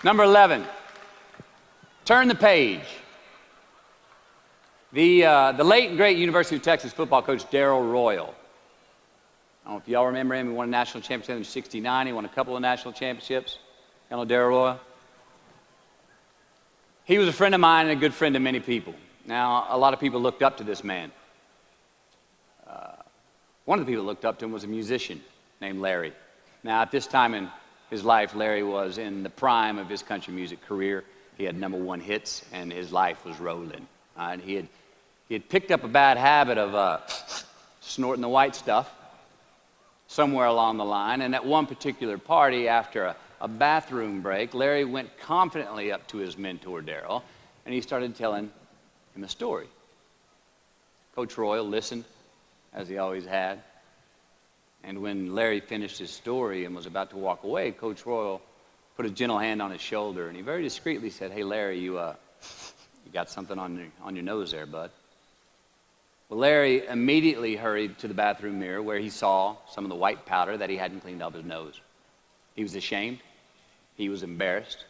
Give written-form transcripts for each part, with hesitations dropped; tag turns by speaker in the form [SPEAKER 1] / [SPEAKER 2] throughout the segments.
[SPEAKER 1] Number 11, turn the page. The late and great University of Texas football coach Darrell Royal. I don't know if y'all remember him. He won a national championship in '69. He won a couple of national championships. You know Darrell Royal? He was a friend of mine and a good friend of many people. Now, a lot of people looked up to this man. One of the people that looked up to him was a musician named Larry. Now, at this time in his life, Larry was in the prime of his country music career. He had #1 hits, and his life was rolling. He had picked up a bad habit of snorting the white stuff somewhere along the line, and at one particular party, after a bathroom break, Larry went confidently up to his mentor, Darrell, and he started telling him a story. Coach Royal listened, as he always had, and when Larry finished his story and was about to walk away, Coach Royal put a gentle hand on his shoulder, and he very discreetly said, "Hey, Larry, you got something on your nose there, bud." Well, Larry immediately hurried to the bathroom mirror where he saw some of the white powder that he hadn't cleaned off his nose. He was ashamed. He was embarrassed,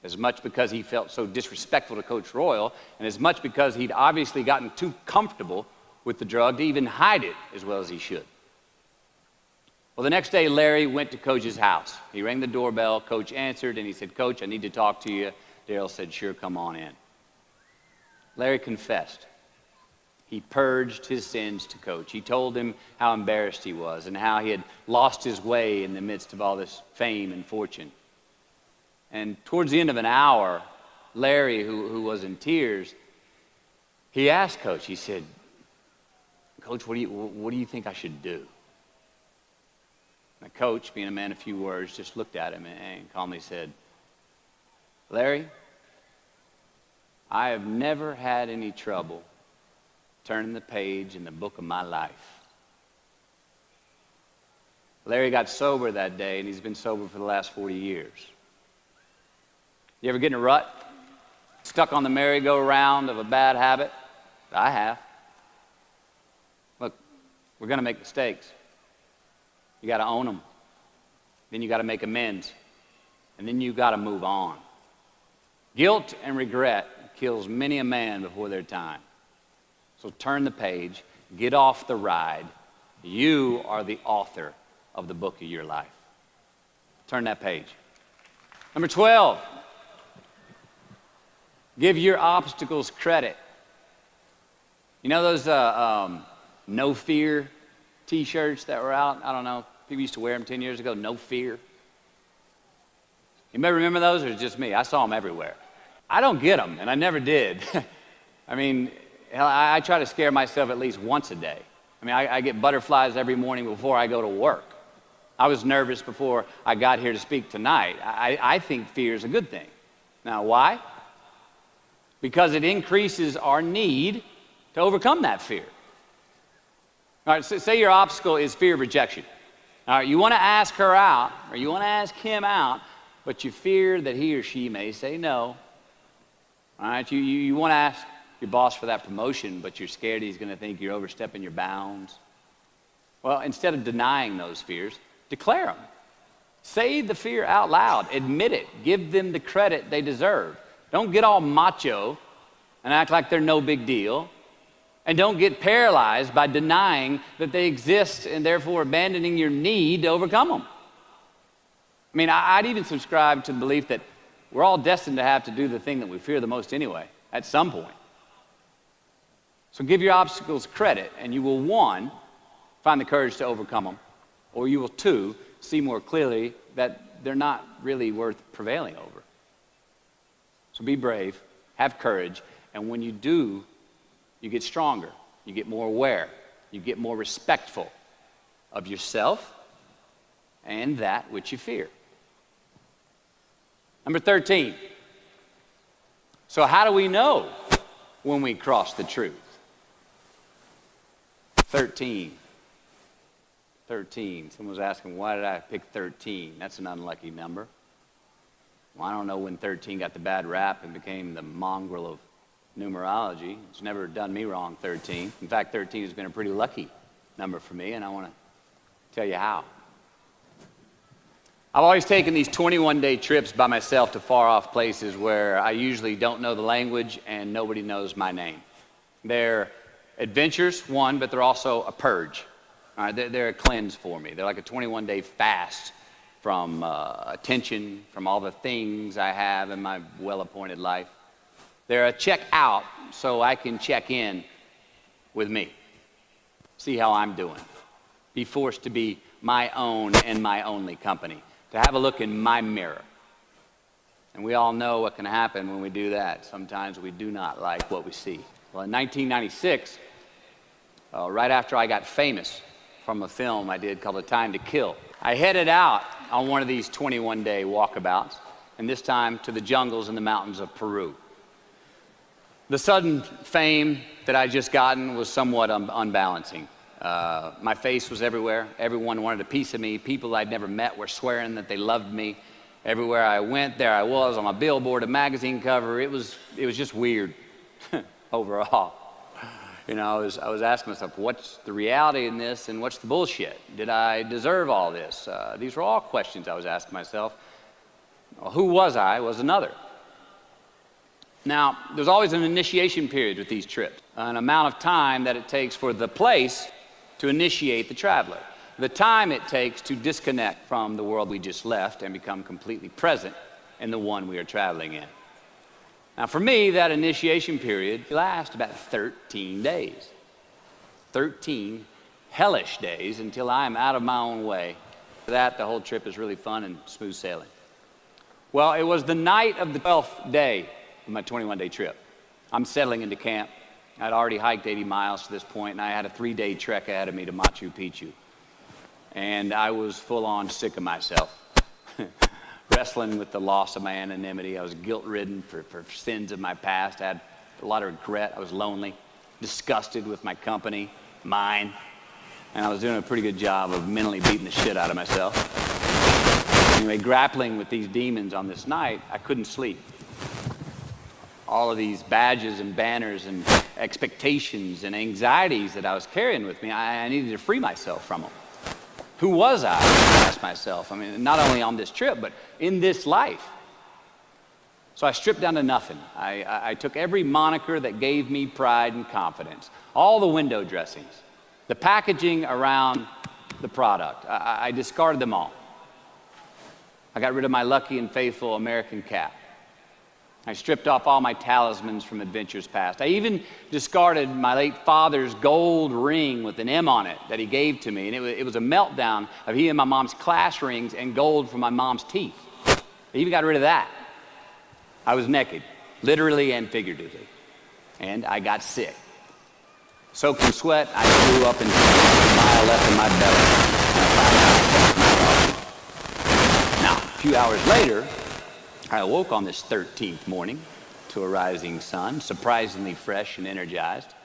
[SPEAKER 1] as much because he felt so disrespectful to Coach Royal, and as much because he'd obviously gotten too comfortable with the drug to even hide it as well as he should. Well, the next day, Larry went to Coach's house. He rang the doorbell. Coach answered, and he said, "Coach, I need to talk to you." Darrell said, "Sure, come on in." Larry confessed. He purged his sins to Coach. He told him how embarrassed he was and how he had lost his way in the midst of all this fame and fortune. And towards the end of an hour, Larry, who was in tears, he asked Coach, he said, "Coach, what do you think I should do?" And the coach, being a man of few words, just looked at him and calmly said, "Larry, I have never had any trouble turning the page in the book of my life." Larry got sober that day, and he's been sober for the last 40 years. You ever get in a rut? Stuck on the merry-go-round of a bad habit? I have. Look, we're going to make mistakes. You got to own them. Then you got to make amends. And then you got to move on. Guilt and regret kills many a man before their time. So turn the page, get off the ride. You are the author of the book of your life. Turn that page. Number 12, give your obstacles credit. You know those no fear t-shirts that were out? I don't know, people used to wear them 10 years ago, no fear. Anybody remember those, or is it just me? I saw them everywhere. I don't get them, and I never did. I mean, I try to scare myself at least once a day. I mean, I get butterflies every morning before I go to work. I was nervous before I got here to speak tonight. I think fear is a good thing. Now, why? Because it increases our need to overcome that fear. All right, so say your obstacle is fear of rejection. All right, you want to ask her out, or you want to ask him out, but you fear that he or she may say no. All right, you want to ask your boss for that promotion, but you're scared he's going to think you're overstepping your bounds. Well, instead of denying those fears, declare them. Say the fear out loud. Admit it. Give them the credit they deserve. Don't get all macho and act like they're no big deal. And don't get paralyzed by denying that they exist and therefore abandoning your need to overcome them. I mean, I'd even subscribe to the belief that we're all destined to have to do the thing that we fear the most anyway, at some point. So give your obstacles credit, and you will, 1, find the courage to overcome them, or you will, 2, see more clearly that they're not really worth prevailing over. So be brave, have courage, and when you do, you get stronger, you get more aware, you get more respectful of yourself and that which you fear. Number 13. So how do we know when we cross the truth? 13. Someone was asking, why did I pick 13? That's an unlucky number. Well, I don't know when 13 got the bad rap and became the mongrel of numerology. It's never done me wrong, 13. In fact, 13 has been a pretty lucky number for me, and I want to tell you how. I've always taken these 21-day trips by myself to far-off places where I usually don't know the language and nobody knows my name. They're adventures, one, but they're also a purge. All right, they're a cleanse for me. They're like a 21-day fast from attention, from all the things I have in my well-appointed life. They're a check out so I can check in with me, see how I'm doing, be forced to be my own and my only company, to have a look in my mirror. And we all know what can happen when we do that. Sometimes we do not like what we see. Well, in 1996, right after I got famous from a film I did called A Time to Kill, I headed out on one of these 21-day walkabouts, and this time to the jungles and the mountains of Peru. The sudden fame that I just gotten was somewhat unbalancing. My face was everywhere. Everyone wanted a piece of me. People I'd never met were swearing that they loved me. Everywhere I went, there I was on a billboard, a magazine cover. It was just weird overall. You know, I was asking myself, what's the reality in this and what's the bullshit? Did I deserve all this? These were all questions I was asking myself. Well, who was I was another. Now, there's always an initiation period with these trips, an amount of time that it takes for the place to initiate the traveler, the time it takes to disconnect from the world we just left and become completely present in the one we are traveling in. Now, for me, that initiation period lasts about 13 days. 13 hellish days until I am out of my own way. For that, the whole trip is really fun and smooth sailing. Well, it was the night of the 12th day of my 21-day trip. I'm settling into camp. I'd already hiked 80 miles to this point, and I had a 3-day trek ahead of me to Machu Picchu. And I was full-on sick of myself, wrestling with the loss of my anonymity. I was guilt-ridden for sins of my past. I had a lot of regret. I was lonely, disgusted with my company, mine, and I was doing a pretty good job of mentally beating the shit out of myself. Anyway, grappling with these demons on this night, I couldn't sleep. All of these badges and banners and expectations and anxieties that I was carrying with me, I needed to free myself from them. Who was I asked myself. I mean, not only on this trip, but in this life. So I stripped down to nothing. I took every moniker that gave me pride and confidence, all the window dressings, the packaging around the product. I discarded them all. I got rid of my lucky and faithful American cap. I stripped off all my talismans from adventures past. I even discarded my late father's gold ring with an M on it that he gave to me. And it was a meltdown of he and my mom's class rings and gold from my mom's teeth. I even got rid of that. I was naked, literally and figuratively. And I got sick. Soaked in sweat, I threw up and a mile left in my belly. Now, a few hours later, I awoke on this 13th morning to a rising sun, surprisingly fresh and energized.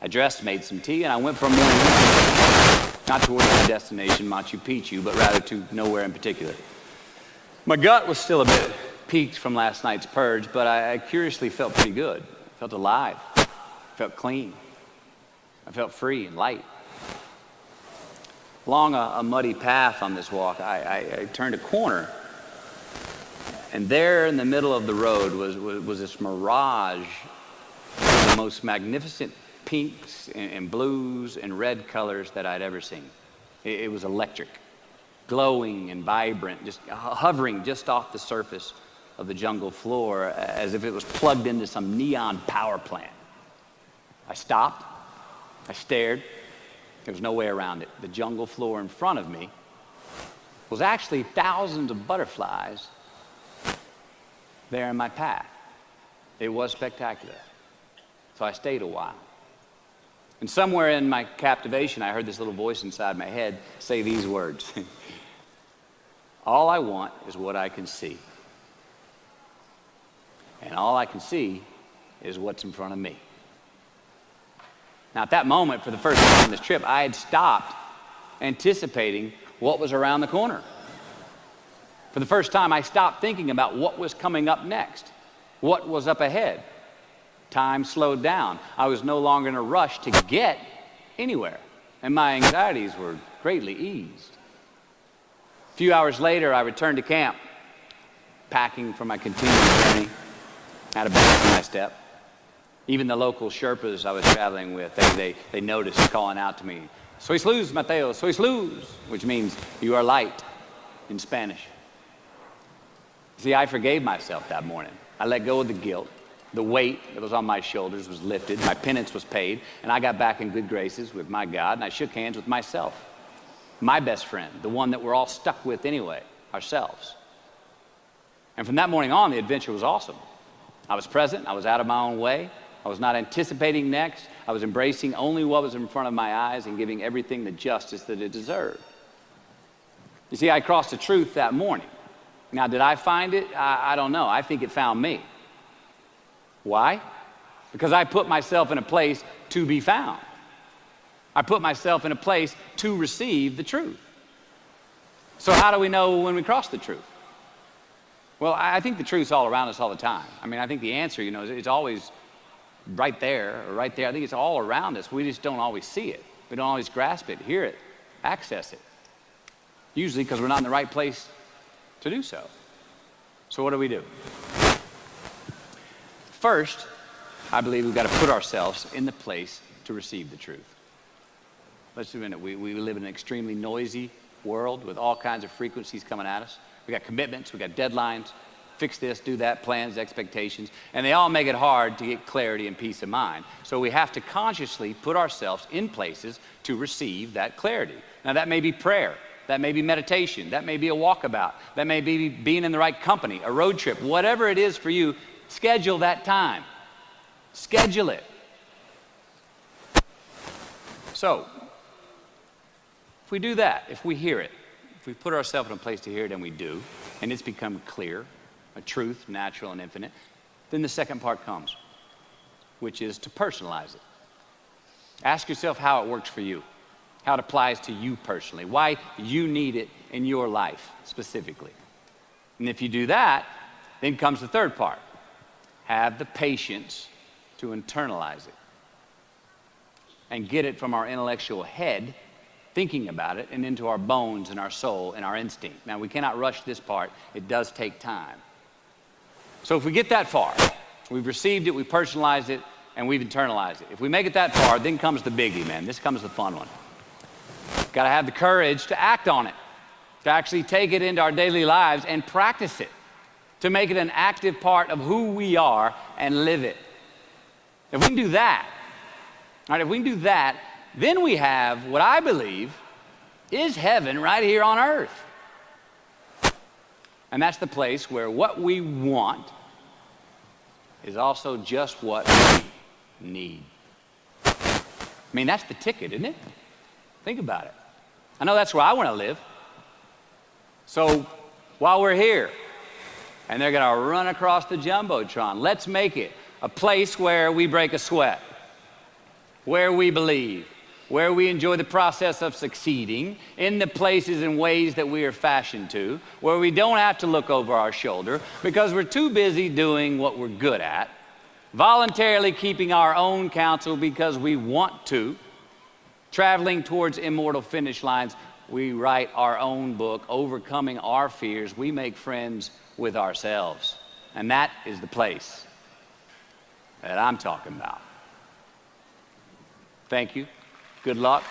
[SPEAKER 1] I dressed, made some tea, and I went for a morning walk. Not towards my destination, Machu Picchu, but rather to nowhere in particular. My gut was still a bit peaked from last night's purge, but I curiously felt pretty good. I felt alive. I felt clean. I felt free and light. Along a muddy path on this walk, I turned a corner. And there in the middle of the road was this mirage of the most magnificent pinks and blues and red colors that I'd ever seen. It was electric, glowing and vibrant, just hovering just off the surface of the jungle floor as if it was plugged into some neon power plant. I stopped. I stared. There was no way around it. The jungle floor in front of me was actually thousands of butterflies there in my path. It was spectacular. So I stayed a while. And somewhere in my captivation, I heard this little voice inside my head say these words. All I want is what I can see. And all I can see is what's in front of me. Now, at that moment, for the first time on this trip, I had stopped anticipating what was around the corner. For the first time, I stopped thinking about what was coming up next, what was up ahead. Time slowed down. I was no longer in a rush to get anywhere, and my anxieties were greatly eased. A few hours later, I returned to camp, packing for my continuing journey. I had a bang in my step. Even the local Sherpas I was traveling with, they noticed calling out to me, "Sois luz, Mateo, sois luz," which means you are light in Spanish. See, I forgave myself that morning. I let go of the guilt. The weight that was on my shoulders was lifted. My penance was paid, and I got back in good graces with my God, and I shook hands with myself, my best friend, the one that we're all stuck with anyway, ourselves. And from that morning on, the adventure was awesome. I was present. I was out of my own way. I was not anticipating next. I was embracing only what was in front of my eyes and giving everything the justice that it deserved. You see, I crossed the truth that morning. Now, did I find it? I don't know. I think it found me. Why? Because I put myself in a place to be found. I put myself in a place to receive the truth. So how do we know when we cross the truth? Well, I think the truth's all around us all the time. I mean, I think the answer, it's always right there or right there. I think it's all around us. We just don't always see it. We don't always grasp it, hear it, access it. Usually because we're not in the right place to do so. So what do? First, I believe we've got to put ourselves in the place to receive the truth. Let's admit it. We live in an extremely noisy world with all kinds of frequencies coming at us. We got commitments, we got deadlines, fix this, do that, plans, expectations, and they all make it hard to get clarity and peace of mind. So we have to consciously put ourselves in places to receive that clarity. Now that may be prayer, that may be meditation, that may be a walkabout, that may be being in the right company, a road trip, whatever it is for you, schedule that time. Schedule it. So, if we do that, if we hear it, if we put ourselves in a place to hear it, and we do, and it's become clear, a truth, natural and infinite, then the second part comes, which is to personalize it. Ask yourself how it works for you, how it applies to you personally, why you need it in your life specifically. And if you do that, then comes the third part. Have the patience to internalize it and get it from our intellectual head, thinking about it, and into our bones and our soul and our instinct. Now, we cannot rush this part. It does take time. So if we get that far, we've received it, we personalized it, and we've internalized it. If we make it that far, then comes the biggie, man. This comes the fun one. Got to have the courage to act on it, to actually take it into our daily lives and practice it, to make it an active part of who we are and live it. If we can do that, all right, if we can do that, then we have what I believe is heaven right here on earth. And that's the place where what we want is also just what we need. I mean, that's the ticket, isn't it? Think about it. I know that's where I want to live. So while we're here, and they're going to run across the Jumbotron, let's make it a place where we break a sweat, where we believe, where we enjoy the process of succeeding in the places and ways that we are fashioned to, where we don't have to look over our shoulder because we're too busy doing what we're good at, voluntarily keeping our own counsel because we want to, traveling towards immortal finish lines. We write our own book, overcoming our fears. We make friends with ourselves. And that is the place that I'm talking about. Thank you. Good luck.